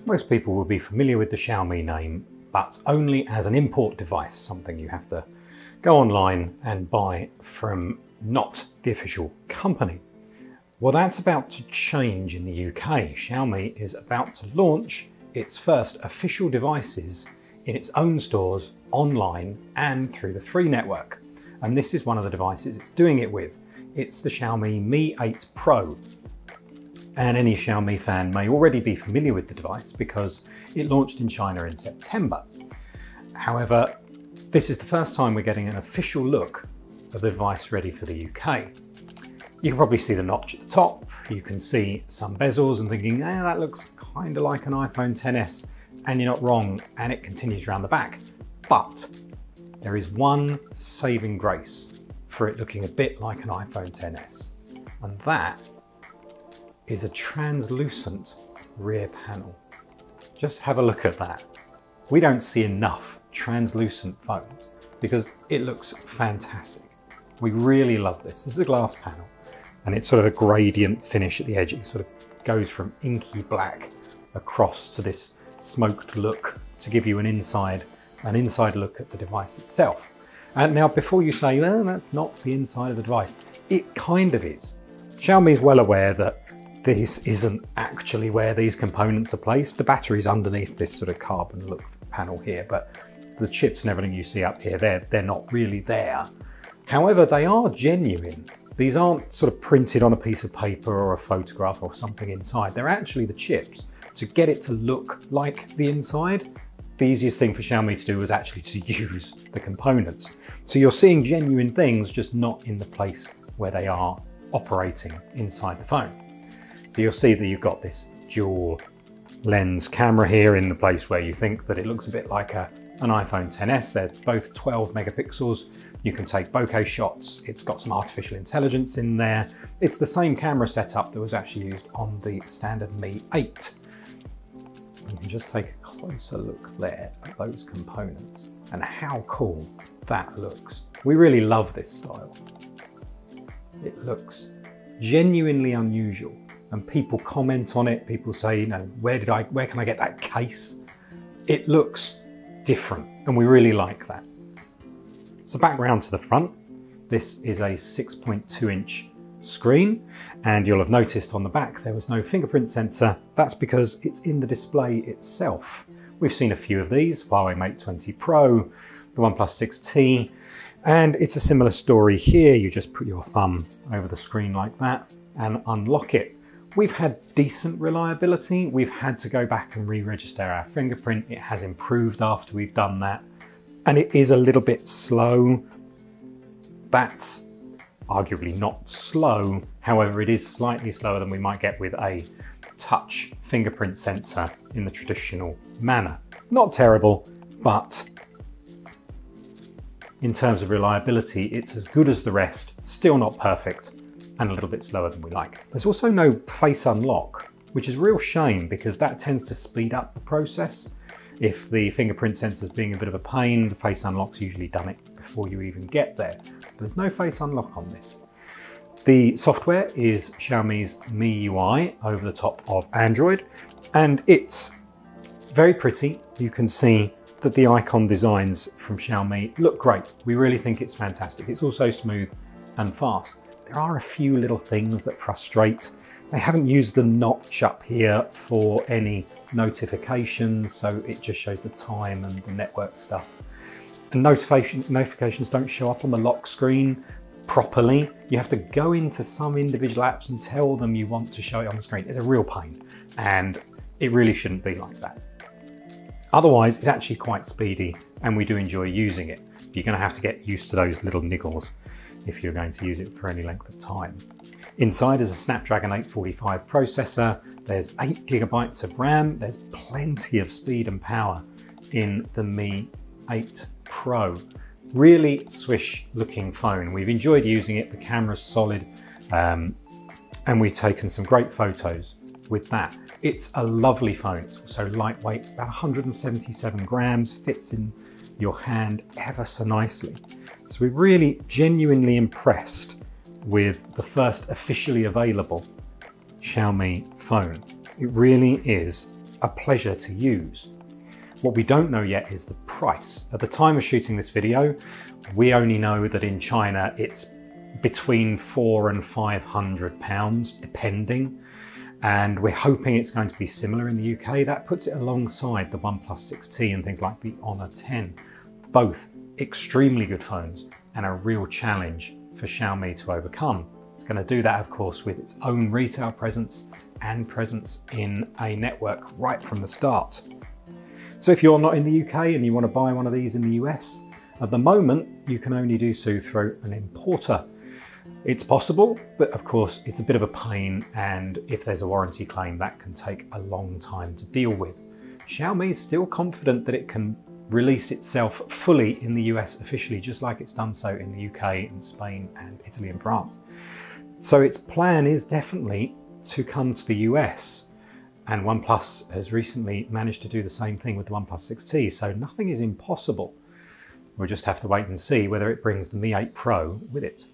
Most people will be familiar with the Xiaomi name, but only as an import device, something you have to go online and buy from not the official company. Well, that's about to change in the UK. Xiaomi is about to launch its first official devices in its own stores, online and through the 3 network. And this is one of the devices it's doing it with. It's the Xiaomi Mi 8 Pro. And any Xiaomi fan may already be familiar with the device because it launched in China in September. However, this is the first time we're getting an official look of the device ready for the UK. You can probably see the notch at the top. You can see some bezels and thinking, that looks kind of like an iPhone XS, and you're not wrong, and it continues around the back. But there is one saving grace for it looking a bit like an iPhone XS, and that is a translucent rear panel. Just have a look at that. We don't see enough translucent phones because it looks fantastic. We really love this. This is a glass panel and it's sort of a gradient finish at the edge. It sort of goes from inky black across to this smoked look to give you an inside look at the device itself. And now before you say, well, that's not the inside of the device, it kind of is. Xiaomi is well aware that this isn't actually where these components are placed. The battery's underneath this sort of carbon look panel here, but the chips and everything you see up here, they're not really there. However, they are genuine. These aren't sort of printed on a piece of paper or a photograph or something inside. They're actually the chips. To get it to look like the inside, the easiest thing for Xiaomi to do was actually to use the components. So you're seeing genuine things, just not in the place where they are operating inside the phone. So you'll see that you've got this dual lens camera here in the place where you think that it looks a bit like an iPhone XS. They're both 12 megapixels. You can take bokeh shots. It's got some artificial intelligence in there. It's the same camera setup that was actually used on the standard Mi 8. You can just take a closer look there at those components and how cool that looks. We really love this style. It looks genuinely unusual. And people comment on it, people say, where can I get that case? It looks different, and we really like that. So back round to the front, this is a 6.2-inch screen, and you'll have noticed on the back there was no fingerprint sensor. That's because it's in the display itself. We've seen a few of these, Huawei Mate 20 Pro, the OnePlus 6T, and it's a similar story here. You just put your thumb over the screen like that and unlock it. We've had decent reliability. We've had to go back and re-register our fingerprint. It has improved after we've done that. And it is a little bit slow. That's arguably not slow. However, it is slightly slower than we might get with a touch fingerprint sensor in the traditional manner. Not terrible, but in terms of reliability, it's as good as the rest. Still not perfect, and a little bit slower than we like. There's also no face unlock, which is a real shame because that tends to speed up the process. If the fingerprint sensor's being a bit of a pain, the face unlock's usually done it before you even get there. But there's no face unlock on this. The software is Xiaomi's MIUI over the top of Android, and it's very pretty. You can see that the icon designs from Xiaomi look great. We really think it's fantastic. It's also smooth and fast. There are a few little things that frustrate. They haven't used the notch up here for any notifications, so it just shows the time and the network stuff. And notifications don't show up on the lock screen properly. You have to go into some individual apps and tell them you want to show it on the screen. It's a real pain, and it really shouldn't be like that. Otherwise, it's actually quite speedy, and we do enjoy using it. You're going to have to get used to those little niggles if you're going to use it for any length of time. Inside is a Snapdragon 845 processor. There's 8 GB of RAM. There's plenty of speed and power in the Mi 8 Pro. Really swish looking phone. We've enjoyed using it. The camera's solid, and we've taken some great photos with that. It's a lovely phone. It's also lightweight, about 177 grams, fits in your hand ever so nicely. So we're really genuinely impressed with the first officially available Xiaomi phone. It really is a pleasure to use. What we don't know yet is the price. At the time of shooting this video, we only know that in China it's between £400 and £500 depending, and we're hoping it's going to be similar in the UK. That puts it alongside the OnePlus 6T and things like the Honor 10. Both extremely good phones and a real challenge for Xiaomi to overcome. It's going to do that, of course, with its own retail presence and presence in a network right from the start. So if you're not in the UK and you want to buy one of these in the US, at the moment you can only do so through an importer. It's possible, but of course it's a bit of a pain, and if there's a warranty claim, that can take a long time to deal with. Xiaomi is still confident that it can release itself fully in the US officially, just like it's done so in the UK and Spain and Italy and France. So its plan is definitely to come to the US, and OnePlus has recently managed to do the same thing with the OnePlus 6T, so nothing is impossible. We'll just have to wait and see whether it brings the Mi 8 Pro with it.